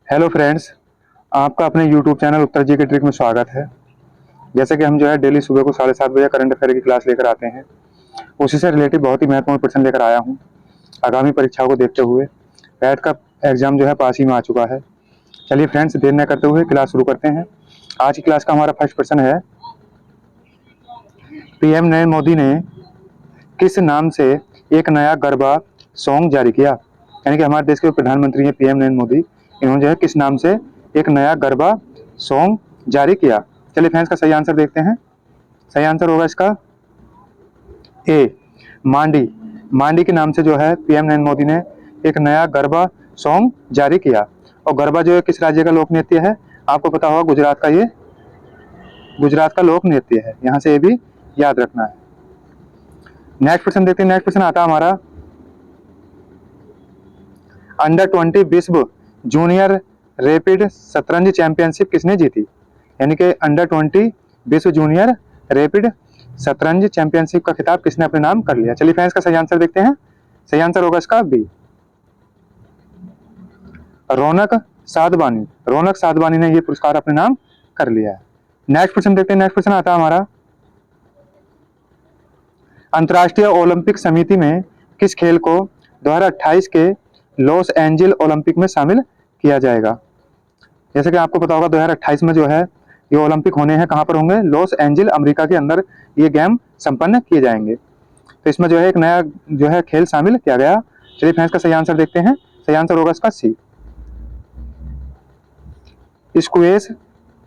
Hello friends, आपका अपने YouTube channel उत्तर जी के ट्रिक में स्वागत है। जैसे कि हम जो है डेली सुबह को 7:30 बजे करंट अफेयर की क्लास लेकर आते हैं, उसी से रिलेटेड बहुत ही महत्वपूर्ण प्रश्न लेकर आया हूँ। आगामी परीक्षाओं को देखते हुए पैट का एग्जाम जो है पास ही में आ चुका है। चलिए फ्रेंड्स, देर न करते हुए क्लास शुरू करते हैं। आज की क्लास का हमारा फर्स्ट प्रश्न है, पीएम नरेंद्र मोदी ने किस नाम से एक नया गरबा सॉन्ग जारी किया? यानी कि हमारे देश के प्रधानमंत्री हैं पीएम नरेंद्र मोदी, इन्होंने जो है किस नाम से एक नया गरबा सॉन्ग जारी किया? चलिए फ्रेंड्स, का सही आंसर देखते हैं। सही आंसर होगा इसका ए, मांडी। मांडी के नाम से जो है पीएम नरेंद्र मोदी ने एक नया गरबा सॉन्ग जारी किया। और गरबा जो है किस राज्य का लोक नृत्य है? आपको पता होगा, गुजरात का, ये गुजरात का लोक नृत्य है। यहाँ से ये भी याद रखना है। नेक्स्ट क्वेश्चन देखते हैं। नेक्स्ट क्वेश्चन आता है हमारा, अंडर 20 विश्व जूनियर रैपिड शतरंज चैंपियनशिप किसने जीती? यानी कि अंडर 20 विश्व जूनियर रैपिड शतरंज चैंपियनशिप का खिताब किसने अपने नाम कर लिया? चलिए फ्रेंड्स, का सही आंसर देखते हैं। सही आंसर होगा इसका बी, रौनक साधवानी। रौनक साधवानी ने यह पुरस्कार अपने नाम कर लिया है। नेक्स्ट क्वेश्चन देखते हैं। नेक्स्ट क्वेश्चन आता है हमारा, अंतर्राष्ट्रीय ओलंपिक समिति में किस खेल को 2028 के लॉस एंजिल ओलंपिक में शामिल किया जाएगा? जैसे कि आपको पता होगा 2028 में जो है ये ओलंपिक होने हैं। कहाँ पर होंगे? लॉस एंजिल, अमेरिका के अंदर ये गेम संपन्न किए जाएंगे। तो इसमें जो है एक नया जो है खेल शामिल किया गया। चलिए फ्रेंड्स, का सही आंसर देखते हैं। सही आंसर होगा इसका सी, स्क्वैश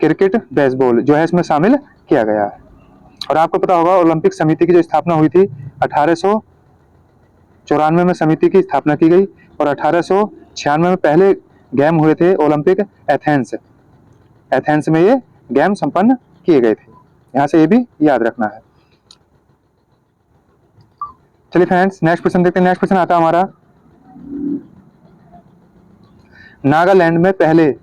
क्रिकेट बेसबॉल जो है इसमें शामिल किया गया है। और आपको पता होगा ओलंपिक समिति की जो स्थापना हुई थी 1894 में समिति की स्थापना की गई, और 1896 में पहले गेम हुए थे ओलंपिक एथेंस। एथेंस में ये गेम संपन्न किए गए थे। यहाँ से ये भी याद रखना है। चलिए फ्रेंड्स, नेक्स्ट क्वेश्चन देखते हैं। नेक्स्ट क्वेश्चन आता है हमारा, नागालैंड में पहले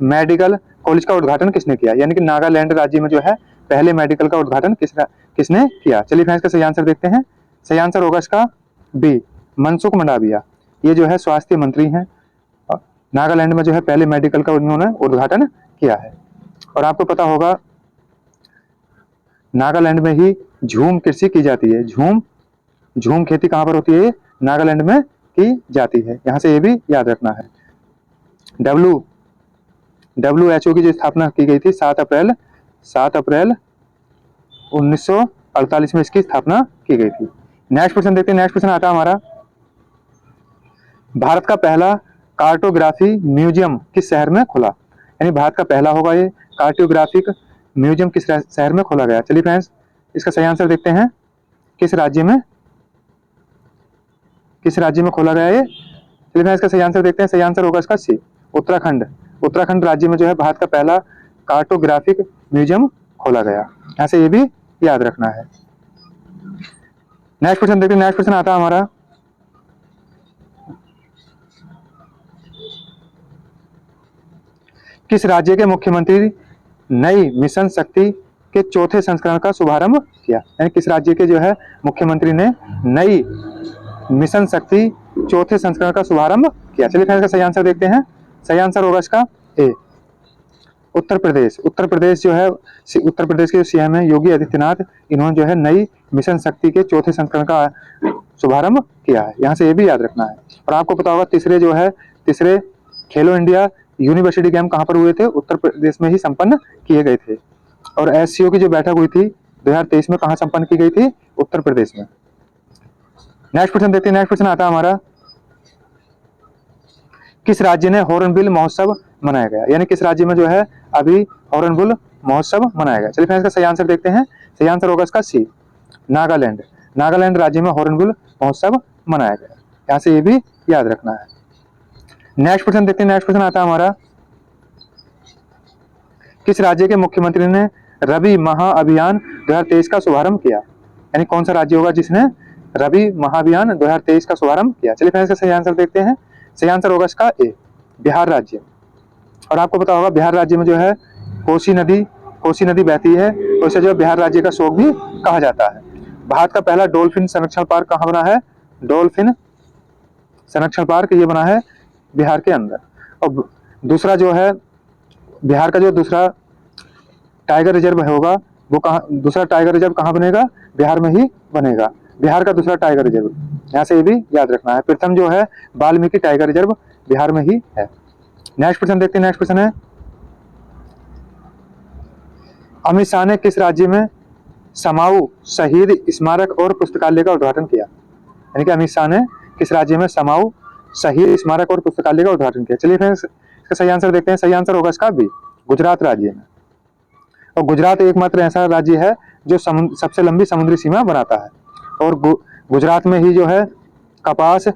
मेडिकल कॉलेज का उद्घाटन किसने किया? यानी कि नागालैंड राज्य में जो है पहले मेडिकल का उद्घाटन किसने किया? चलिए फ्रेंड्स, का सही आंसर देखते हैं। सही आंसर होगा इसका बी, मनसुख मंडाविया। ये जो है स्वास्थ्य मंत्री हैं। नागालैंड में जो है पहले मेडिकल का उन्होंने उद्घाटन किया है। और आपको पता होगा नागालैंड में ही झूम कृषि की जाती है। झूम खेती कहाँ पर होती है? नागालैंड में की जाती है। यहाँ से ये भी याद रखना है। WHO की जो स्थापना की गई थी 7 अप्रैल 1948 में इसकी स्थापना की गई थी। नेक्स्ट क्वेश्चन देखते हैं। नेक्स्ट क्वेश्चन आता है हमारा, भारत का पहला कार्टोग्राफी म्यूजियम किस शहर में खुला? यानी भारत का पहला होगा ये कार्टोग्राफिक म्यूजियम किस शहर में खोला गया? चलिए फ्रेंड्स, इसका सही आंसर देखते हैं। किस राज्य में खोला गया ये? चलिए फ्रेंड्स, इसका सही आंसर देखते हैं। सही आंसर होगा इसका सी, उत्तराखंड। उत्तराखंड राज्य में जो है भारत का पहला कार्टोग्राफिक म्यूजियम खोला गया। यहाँ से ये भी याद रखना है। नेक्स्ट क्वेश्चन देखते हैं। नेक्स्ट क्वेश्चन आता है हमारा, किस राज्य के मुख्यमंत्री नई मिशन शक्ति के चौथे संस्करण का शुभारंभ किया? यानी किस राज्य के जो है मुख्यमंत्री ने नई मिशन शक्ति चौथे संस्करण का शुभारंभ किया? चलिए फ्रेंड्स, इसका सही आंसर देखते हैं। सही आंसर होगा इसका ए, उत्तर प्रदेश। उत्तर प्रदेश जो है, उत्तर प्रदेश के सीएम है योगी आदित्यनाथ, इन्होंने जो है नई मिशन शक्ति के चौथे संस्करण का शुभारंभ किया है। यहाँ से ये भी याद रखना है। और आपको पता होगा तीसरे खेलो इंडिया यूनिवर्सिटी गेम कहाँ पर हुए थे? उत्तर प्रदेश में ही संपन्न किए गए थे। और SCO की जो बैठक हुई थी 2023 में कहाँ संपन्न की गई थी? उत्तर प्रदेश में। नेक्स्ट क्वेश्चन देखते हैं। नेक्स्ट क्वेश्चन आता है हमारा, किस राज्य ने हॉर्नबिल महोत्सव मनाया गया? यानी किस राज्य में जो है अभी हॉर्नबिल महोत्सव मनाया गया? चलिए फ्रेंड्स, इसका सही आंसर देखते हैं। सही आंसर होगा इसका सी, नागालैंड। नागालैंड राज्य में हॉर्नबिल महोत्सव मनाया गया। यहाँ से ये भी याद रखना है। नेक्स्ट क्वेश्चन देखते हैं। नेक्स्ट क्वेश्चन आता है हमारा, किस राज्य के मुख्यमंत्री ने रबी महाअभियान 2023 का शुभारंभ किया? यानी कौन सा राज्य होगा जिसने रबी महाअभियान 2023 का शुभारंभ किया? चलिए फ्रेंड्स, इसका सही आंसर देखते हैं। सही आंसर होगा इसका ए, बिहार राज्य। और आपको पता होगा बिहार राज्य में जो है कोसी नदी बहती है, तो इसे जो है बिहार राज्य का शोक भी कहा जाता है। भारत का पहला डॉल्फिन संरक्षण पार्क कहाँ बना है? डॉल्फिन संरक्षण पार्क ये बना है बिहार के अंदर। और दूसरा जो है बिहार का जो दूसरा टाइगर रिजर्व होगा वो कहाँ, दूसरा टाइगर रिजर्व कहाँ बनेगा, बिहार में ही बनेगा। बिहार का दूसरा टाइगर रिजर्व, यहाँ से ये भी याद रखना है। प्रथम जो है वाल्मीकि टाइगर रिजर्व बिहार में ही है। नेक्स्ट क्वेश्चन देखते हैं। नेक्स्ट क्वेश्चन है अमित शाह ने किस राज्य में समाऊ शहीद स्मारक और पुस्तकालय का उद्घाटन किया। यानी कि अमित शाह ने किस राज्य में समाऊ शहीद स्मारक और पुस्तकालय का उद्घाटन किया। चलिए फ्रेंड्स इसका सही आंसर देखते हैं। सही आंसर होगा इसका बी, गुजरात राज्य में। और गुजरात एकमात्र ऐसा राज्य है जो सबसे लंबी समुद्री सीमा बनाता है। और गुजरात में ही जो है कपास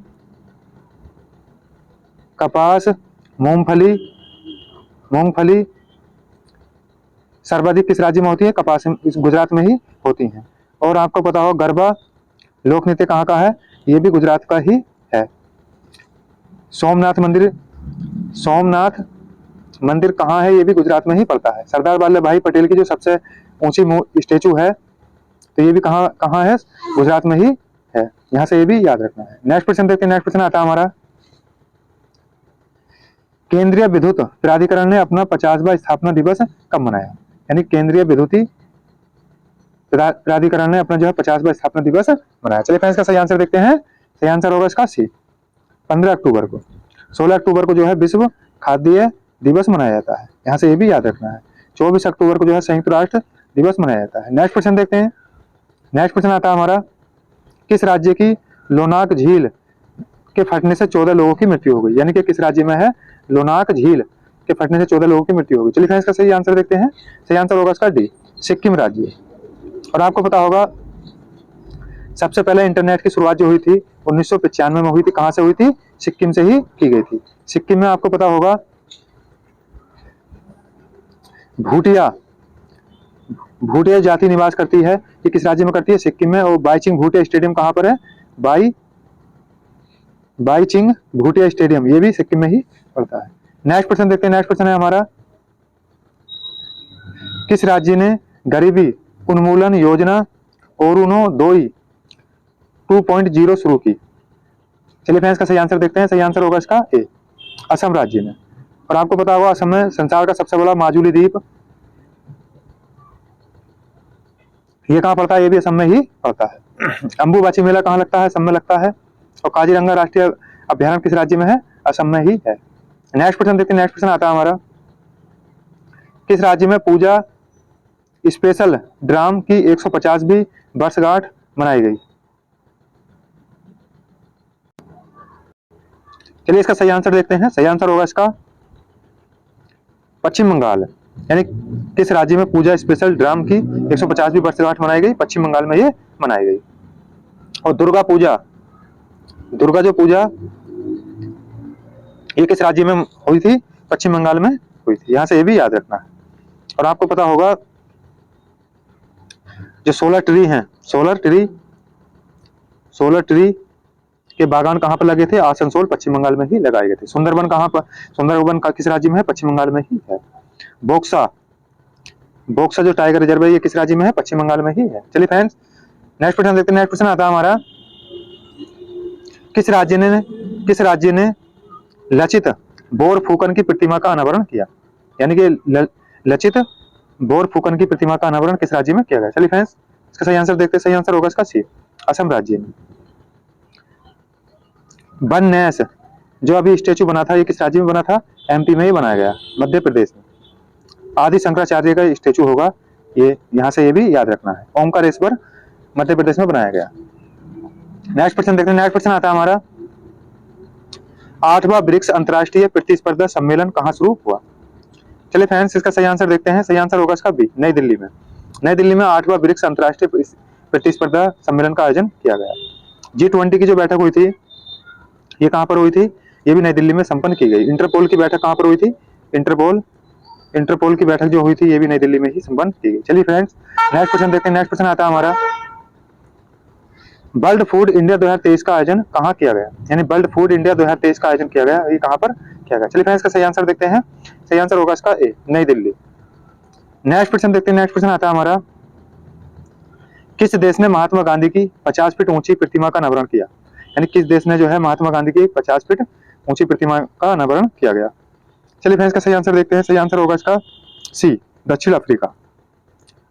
मूंगफली सर्वाधिक किस राज्य में होती है, कपास इस गुजरात में ही होती हैं। और आपको पता हो गरबा लोक नृत्य कहाँ का है, ये भी गुजरात का ही है। सोमनाथ मंदिर कहाँ है, ये भी गुजरात में ही पड़ता है। सरदार वल्लभ भाई पटेल की जो सबसे ऊंची स्टेचू है तो ये भी कहाँ है, गुजरात में ही है। यहाँ से ये भी याद रखना है। नेक्स्ट क्वेश्चन देखते हैं। नेक्स्ट क्वेश्चन आता है हमारा केंद्रीय विद्युत प्राधिकरण ने अपना 50वां स्थापना दिवस कब मनाया। यानी केंद्रीय विद्युत प्राधिकरण ने अपना जो है 50वां स्थापना दिवस मनाया। चलिए फ्रेंड्स का सही आंसर देखते हैं। सही आंसर होगा इसका सी, 15 अक्टूबर को। 16 अक्टूबर को जो है विश्व खाद्य दिवस मनाया जाता है। यहाँ से ये भी याद रखना है। 24 अक्टूबर को जो है संयुक्त राष्ट्र दिवस मनाया जाता है। नेक्स्ट क्वेश्चन देखते हैं। नेक्स्ट क्वेश्चन आता है हमारा किस राज्य की लोनाक झील के फटने से 14 लोगों की मृत्यु हो गई। यानी कि किस राज्य में है लोनाक झील के फटने से 14 लोगों की मृत्यु हो गई। चलिए फ्रेंड्स का सही आंसर देखते हैं। सही आंसर होगा इसका डी, सिक्किम राज्य। और आपको पता होगा सबसे पहले इंटरनेट की शुरुआत जो हुई थी 1995 में हुई थी। कहां से हुई थी, सिक्किम से ही की गई थी। सिक्किम में आपको पता होगा भूटिया जाति निवास करती है। ये किस राज्य में करती है, सिक्किम में। और बाईचिंग भूटिया स्टेडियम कहां पर है, बाईचिंग भूटिया स्टेडियम, ये भी सिक्किम में ही पड़ता है। नेक्स्ट क्वेश्चन देखते हैं। नेक्स्ट क्वेश्चन है हमारा किस राज्य ने गरीबी उन्मूलन योजना अरुणोदय 2.0 शुरू की। चलिए फ्रेंड्स का सही आंसर देखते हैं। सही आंसर होगा इसका ए, असम राज्य में। और आपको पता होगा असम में संसार का सबसे बड़ा माजुली द्वीप ये कहाँ पड़ता है, ये भी असम में ही पड़ता है। अंबुबाची मेला कहाँ लगता है, असम में लगता है। और काजीरंगा राष्ट्रीय अभ्यारण्य किस राज्य में है, असम में ही है। नेक्स्ट क्वेश्चन देखते हैं। नेक्स्ट क्वेश्चन आता है हमारा किस राज्य में पूजा स्पेशल ड्राम की 150वीं वर्षगांठ मनाई गई। चलिए इसका सही आंसर देखते हैं। सही आंसर होगा इसका पश्चिम बंगाल। यानी किस राज्य में पूजा स्पेशल ड्राम की 150वीं वर्षगांठ मनाई गई, पश्चिम बंगाल में ये मनाई गई। और दुर्गा जो पूजा ये किस राज्य में हुई थी, पश्चिम बंगाल में हुई थी। यहां से ये भी याद रखना है। और आपको पता होगा जो सोलर ट्री के बागान कहां पर लगे थे, आसनसोल पश्चिम बंगाल में ही लगाए गए थे। सुंदरबन कहां पर, सुंदरबन का किस राज्य में है, पश्चिम बंगाल में ही है। बोक्सा जो टाइगर रिजर्व है ये किस राज्य में है, पश्चिम बंगाल में ही है। चलिए फ्रेंड्स नेक्स्ट क्वेश्चन देखते हैं। नेक्स्ट क्वेश्चन आता है हमारा किस राज्य ने लचित बोरफुकन की प्रतिमा का अनावरण किया। यानी कि लचित बोरफुकन की प्रतिमा का अनावरण किस राज्य में किया गया। चलिए फ्रेंड्स इसका सही आंसर देखते हैं। सही आंसर होगा इसका सी, असम राज्य में। वन नेस जो अभी स्टेचू बना था ये किस राज्य में बना था, एमपी में ही बनाया गया, मध्य प्रदेश में। आदि शंकराचार्य का स्टेचू होगा ये, यहां से ये भी याद रखना है। ओमकारेश्वर मध्य प्रदेश में बनाया गया। नेक्स्ट क्वेश्चन देखते हैं। नेक्स्ट क्वेश्चन आता है हमारा 8वां ब्रिक्स अंतरराष्ट्रीय प्रतिस्पर्धा सम्मेलन कहां शुरू हुआ। चलिए फ्रेंड्स इसका सही आंसर देखते हैं। सही आंसर होगा इसका बी, नई दिल्ली में। नई दिल्ली में 8वां ब्रिक्स अंतरराष्ट्रीय प्रतिस्पर्धा सम्मेलन का आयोजन किया गया। G20 की जो बैठक हुई थी ये कहां पर हुई थी, ये भी नई दिल्ली में संपन्न की गई। इंटरपोल की बैठक कहां पर हुई थी, इंटरपोल की बैठक जो हुई थी ये भी नई दिल्ली में ही संपन्न की गई। चलिए फ्रेंड्स नेक्स्ट क्वेश्चन देखते हैं। नेक्स्ट क्वेश्चन आता है हमारा वर्ल्ड फूड इंडिया 2023 का आयोजन कहां किया गया। यानी वर्ल्ड फूड इंडिया 2023 का आयोजन किया गया, ये कहां पर किया गया। चलिए फ्रेंड्स इसका सही आंसर देखते हैं। सही आंसर होगा इसका ए, नई दिल्ली। नेक्स्ट क्वेश्चन देखते हैं। नेक्स्ट क्वेश्चन आता है हमारा किस देश ने महात्मा गांधी की 50 फीट ऊंची प्रतिमा का अनावरण किया। यानी किस देश ने जो है महात्मा गांधी की 50 फीट ऊंची प्रतिमा का अनावरण किया गया। चलिए फ्रेंड्स, का सही आंसर देखते हैं। सही आंसर होगा इसका सी, दक्षिण अफ्रीका।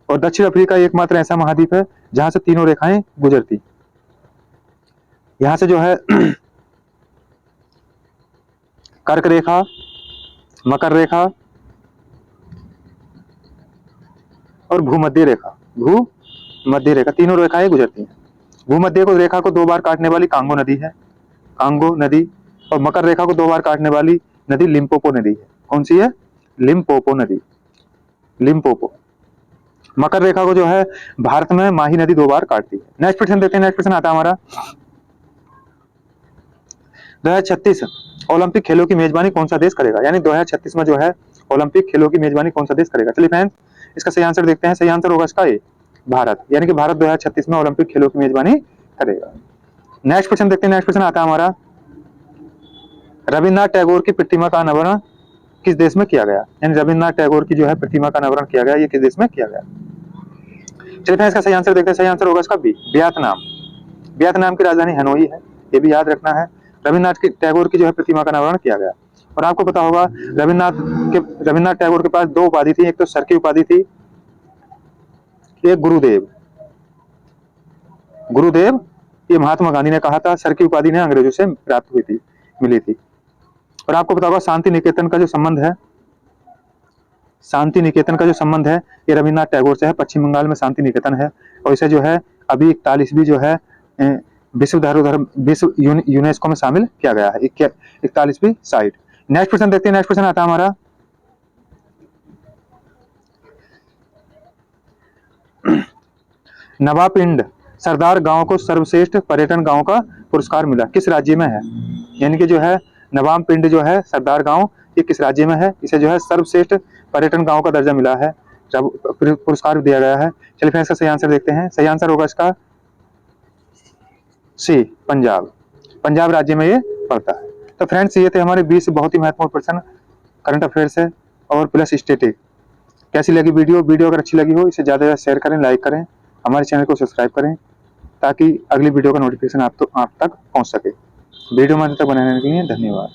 और दक्षिण अफ्रीका एकमात्र ऐसा महाद्वीप है जहां से तीनों रेखाएं गुजरती। यहां से जो है कर्क रेखा, मकर रेखा और भूमध्य रेखा, भूमध्य रेखा, तीनों रेखाएं गुजरती हैं। भूमध्य को रेखा को 2 बार काटने वाली कांगो नदी है, कांगो नदी। और मकर रेखा को 2 बार काटने वाली नदी लिम्पोपो नदी है। कौन सी है? लिम्पोपो नदी, लिम्पोपो। मकर रेखा को जो है भारत में माही नदी 2 बार काटती है। नेक्स्ट क्वेश्चन देखते हैं। नेक्स्ट क्वेश्चन आता है हमारा 2036 ओलंपिक खेलों की मेजबानी कौन सा देश करेगा? यानी 2036 में जो है ओलंपिक खेलों की मेजबानी कौन सा देश करेगा? चलिए फ्रेंड्स, इसका सही आंसर देखते हैं। सही आंसर होगा इसका ए, भारत। यानी कि भारत 2036 में ओलंपिक खेलों की मेजबानी करेगा। नेक्स्ट क्वेश्चन देखते हैं। नेक्स्ट क्वेश्चन आता है हमारा रविन्द्रनाथ टैगोर की प्रतिमा का अनावरण किस देश में किया गया? यानी रविन्द्रनाथ टैगोर की जो है प्रतिमा का अनावरण किया गया, ये किस देश में किया गया? चलिए फ्रेंड्स, इसका सही आंसर देखते हैं। सही आंसर होगा इसका बी, वियतनाम। वियतनाम की राजधानी हनोई है, ये भी याद रखना है। रविन्द्रनाथ टैगोर की जो है प्रतिमा का अनावरण किया गया। और आपको पता होगा रविन्द्रनाथ टैगोर के पास 2 उपाधि थी। एक तो सर की उपाधि थी, एक गुरुदेव। गुरुदेव ये महात्मा गांधी ने कहा था, सर की उपाधि ने अंग्रेजों से प्राप्त हुई थी, मिली थी। और आपको पता होगा शांति निकेतन का जो संबंध है, शांति निकेतन का जो संबंध है ये रविन्द्रनाथ टैगोर से है। पश्चिम बंगाल में शांति निकेतन है और इसे जो है अभी 41वीं जो है विश्व धरोहर, विश्व यूनेस्को में शामिल किया गया है, 41वीं साइट। नेक्स्ट क्वेश्चन देखते हैं। नेक्स्ट क्वेश्चन आता है हमारा नवापिंड सरदार गांव को सर्वश्रेष्ठ पर्यटन गांव का पुरस्कार मिला, किस राज्य में है? यानी कि जो है नवापिंड जो है सरदार गांव, ये किस राज्य में है? इसे जो है सर्वश्रेष्ठ पर्यटन गांव का दर्जा मिला है, जब पुरस्कार दिया गया है। चलिए फ्रेंड्स, इसका सही आंसर देखते हैं। सही आंसर होगा इसका सी, पंजाब। पंजाब राज्य में ये पड़ता है। तो फ्रेंड्स, ये थे हमारे 20 बहुत ही महत्वपूर्ण प्रश्न करंट अफेयर से और प्लस स्टैटिक। कैसी लगी वीडियो अगर अच्छी लगी हो इसे ज़्यादा से ज़्यादा शेयर करें, लाइक करें, हमारे चैनल को सब्सक्राइब करें ताकि अगली वीडियो का नोटिफिकेशन आप तक पहुंच सके। वीडियो में अंत तक बने रहने के लिए धन्यवाद।